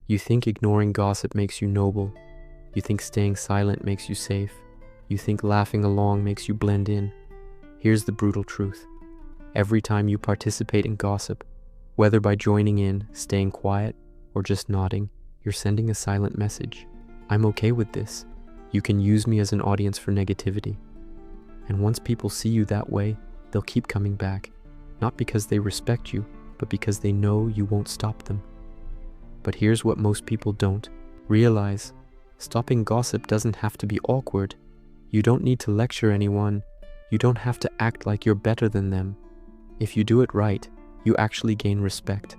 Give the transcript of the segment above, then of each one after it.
You think ignoring gossip makes you noble. You think staying silent makes you safe. You think laughing along makes you blend in. Here's the brutal truth. Every time you participate in gossip, whether by joining in, staying quiet, or just nodding, you're sending a silent message. I'm okay with this. You can use me as an audience for negativity. And once people see you that way, they'll keep coming back. Not because they respect you, but because they know you won't stop them. But here's what most people don't realize. Stopping gossip doesn't have to be awkward. You don't need to lecture anyone. You don't have to act like you're better than them. If you do it right, you actually gain respect.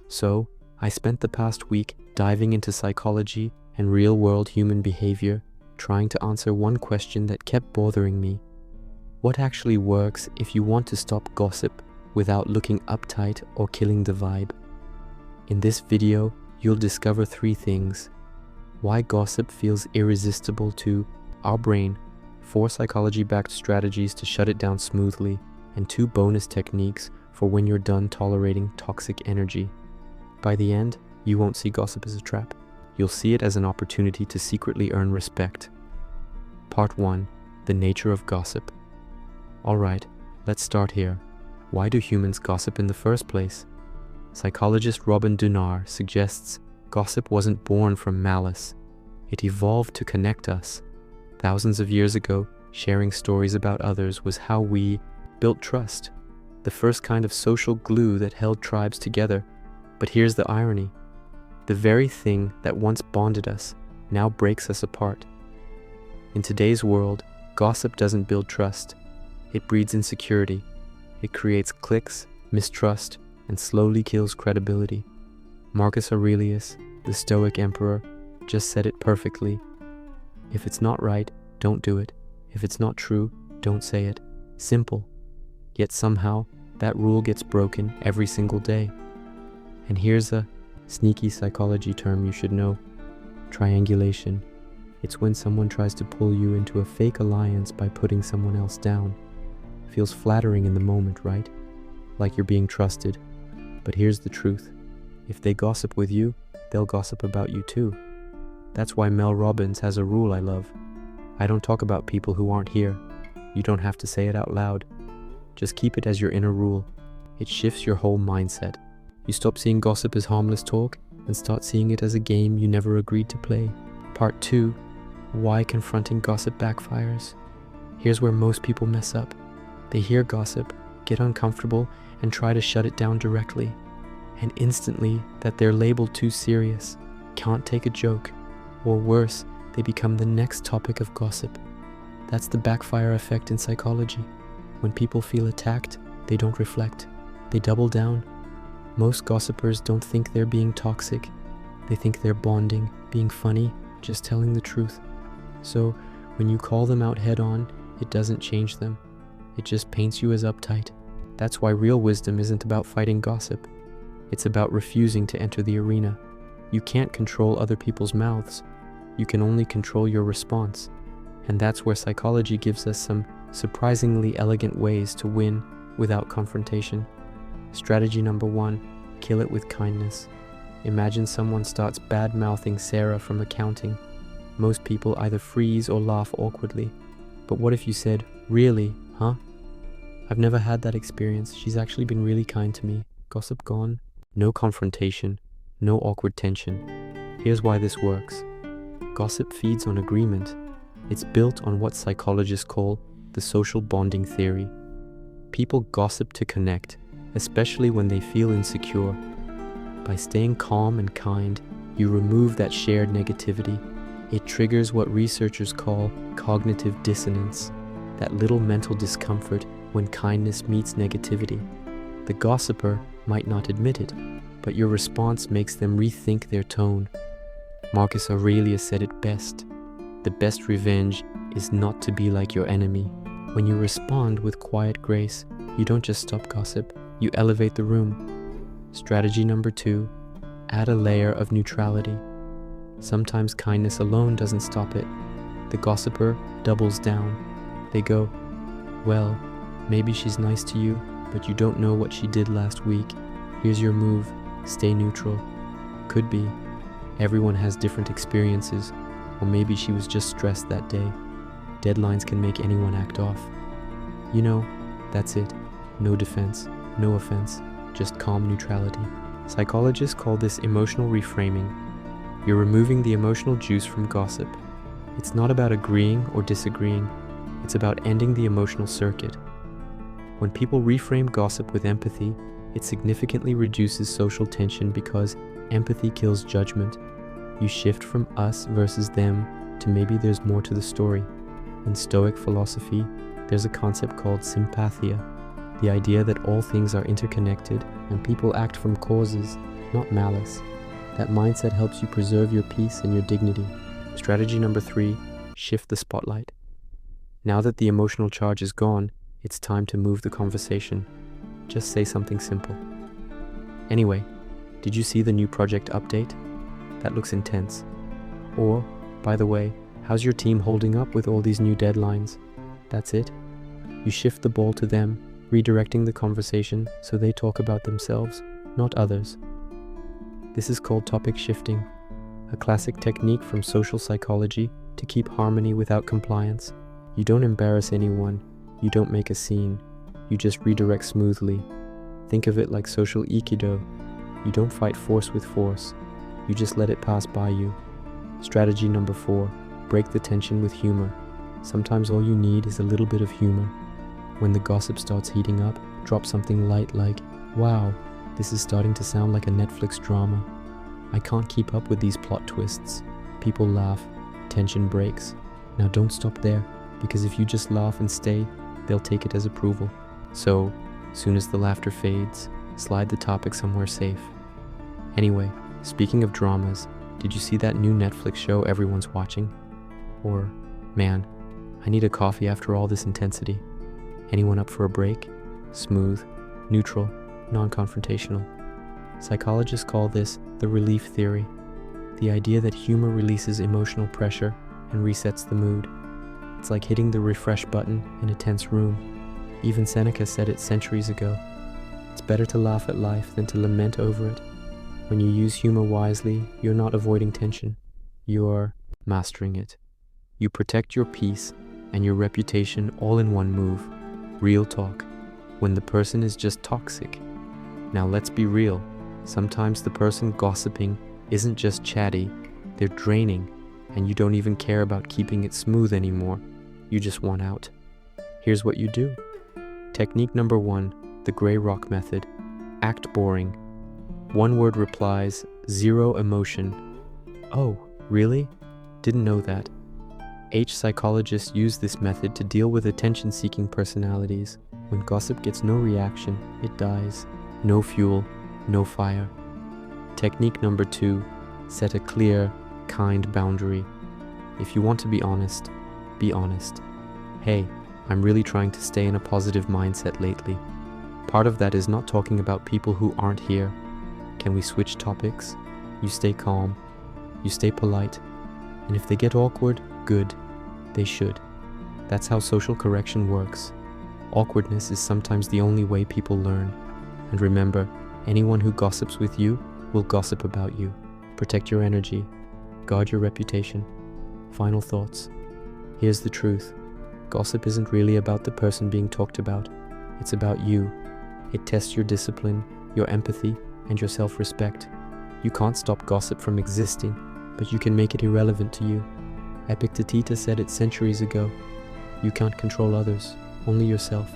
So, I spent the past week diving into psychology and real-world human behavior, trying to answer one question that kept bothering me. What actually works if you want to stop gossip without looking uptight or killing the vibe? In this video, you'll discover 3 things. Why gossip feels irresistible to our brain, 4 psychology-backed strategies to shut it down smoothly, and 2 bonus techniques for when you're done tolerating toxic energy. By the end, you won't see gossip as a trap. You'll see it as an opportunity to secretly earn respect. Part 1. The nature of gossip. Alright, let's start here. Why do humans gossip in the first place? Psychologist Robin Dunbar suggests gossip wasn't born from malice. It evolved to connect us. Thousands of years ago, sharing stories about others was how we built trust, the first kind of social glue that held tribes together. But here's the irony. The very thing that once bonded us now breaks us apart. In today's world, gossip doesn't build trust. It breeds insecurity. It creates cliques, mistrust, and slowly kills credibility. Marcus Aurelius, the Stoic emperor, just said it perfectly. If it's not right, don't do it. If it's not true, don't say it. Simple. Yet somehow, that rule gets broken every single day. And here's a sneaky psychology term you should know. Triangulation. It's when someone tries to pull you into a fake alliance by putting someone else down. Feels flattering in the moment, right? Like you're being trusted. But here's the truth. If they gossip with you, they'll gossip about you too. That's why Mel Robbins has a rule I love. I don't talk about people who aren't here. You don't have to say it out loud. Just keep it as your inner rule. It shifts your whole mindset. You stop seeing gossip as harmless talk and start seeing it as a game you never agreed to play. Part 2. Why confronting gossip backfires. Here's where most people mess up. They hear gossip, get uncomfortable, and try to shut it down directly. And instantly, that they're labeled too serious, can't take a joke, or worse, they become the next topic of gossip. That's the backfire effect in psychology. When people feel attacked, they don't reflect. They double down. Most gossipers don't think they're being toxic. They think they're bonding, being funny, just telling the truth. So, when you call them out head on, it doesn't change them. It just paints you as uptight. That's why real wisdom isn't about fighting gossip. It's about refusing to enter the arena. You can't control other people's mouths. You can only control your response. And that's where psychology gives us some surprisingly elegant ways to win without confrontation. Strategy number 1, kill it with kindness. Imagine someone starts bad-mouthing Sarah from accounting. Most people either freeze or laugh awkwardly. But what if you said, "Really, huh? I've never had that experience. She's actually been really kind to me." Gossip gone. No confrontation. No awkward tension. Here's why this works. Gossip feeds on agreement. It's built on what psychologists call the social bonding theory. People gossip to connect, especially when they feel insecure. By staying calm and kind, you remove that shared negativity. It triggers what researchers call cognitive dissonance, that little mental discomfort when kindness meets negativity. The gossiper might not admit it, but your response makes them rethink their tone. Marcus Aurelius said it best. The best revenge is not to be like your enemy. When you respond with quiet grace, you don't just stop gossip, you elevate the room. Strategy number 2, add a layer of neutrality. Sometimes kindness alone doesn't stop it. The gossiper doubles down. They go, "Well, maybe she's nice to you, but you don't know what she did last week. Here's your move, stay neutral." Could be, Everyone has different experiences, or maybe she was just stressed that day. Deadlines can make anyone act off. You know, that's it. No defense, no offense, just calm neutrality. Psychologists call this emotional reframing. You're removing the emotional juice from gossip. It's not about agreeing or disagreeing. It's about ending the emotional circuit. When people reframe gossip with empathy, it significantly reduces social tension because empathy kills judgment. You shift from us versus them to maybe there's more to the story. In Stoic philosophy, there's a concept called sympathia, the idea that all things are interconnected and people act from causes, not malice. That mindset helps you preserve your peace and your dignity. Strategy number 3, shift the spotlight. Now that the emotional charge is gone, it's time to move the conversation. Just say something simple. Anyway, did you see the new project update? That looks intense. Or, by the way, how's your team holding up with all these new deadlines? That's it. You shift the ball to them, redirecting the conversation so they talk about themselves, not others. This is called topic shifting, a classic technique from social psychology to keep harmony without compliance. You don't embarrass anyone, you don't make a scene, you just redirect smoothly. Think of it like social Aikido. You don't fight force with force, you just let it pass by you. Strategy number 4, break the tension with humor. Sometimes all you need is a little bit of humor. When the gossip starts heating up, drop something light like, "Wow, this is starting to sound like a Netflix drama. I can't keep up with these plot twists." People laugh, tension breaks. Now don't stop there, because if you just laugh and stay, they'll take it as approval. So, soon as the laughter fades, slide the topic somewhere safe. Anyway, speaking of dramas, did you see that new Netflix show everyone's watching? Or, man, I need a coffee after all this intensity. Anyone up for a break? Smooth, neutral, non-confrontational. Psychologists call this the relief theory, the idea that humor releases emotional pressure and resets the mood. It's like hitting the refresh button in a tense room. Even Seneca said it centuries ago. It's better to laugh at life than to lament over it. When you use humor wisely, you're not avoiding tension. You're mastering it. You protect your peace and your reputation all in one move. Real talk. When the person is just toxic. Now let's be real. Sometimes the person gossiping isn't just chatty, they're draining, and you don't even care about keeping it smooth anymore. You just want out. Here's what you do. Technique number 1, the gray rock method. Act boring. One word replies, 0 emotion. Oh, really? Didn't know that. Psychologists use this method to deal with attention-seeking personalities. When gossip gets no reaction, it dies. No fuel, no fire. Technique number 2, set a clear, kind boundary. If you want to be honest, be honest. Hey, I'm really trying to stay in a positive mindset lately. Part of that is not talking about people who aren't here. Can we switch topics? You stay calm, you stay polite, and if they get awkward, good. They should. That's how social correction works. Awkwardness is sometimes the only way people learn. And remember, anyone who gossips with you will gossip about you. Protect your energy. Guard your reputation. Final thoughts. Here's the truth. Gossip isn't really about the person being talked about. It's about you. It tests your discipline, your empathy, and your self-respect. You can't stop gossip from existing, but you can make it irrelevant to you. Epictetus said it centuries ago. You can't control others, only yourself.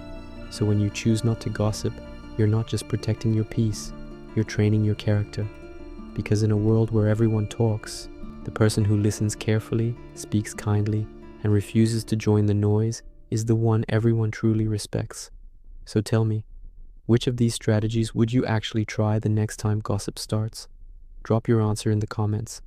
So when you choose not to gossip, you're not just protecting your peace, you're training your character. Because in a world where everyone talks, the person who listens carefully, speaks kindly, and refuses to join the noise is the one everyone truly respects. So tell me, which of these strategies would you actually try the next time gossip starts? Drop your answer in the comments.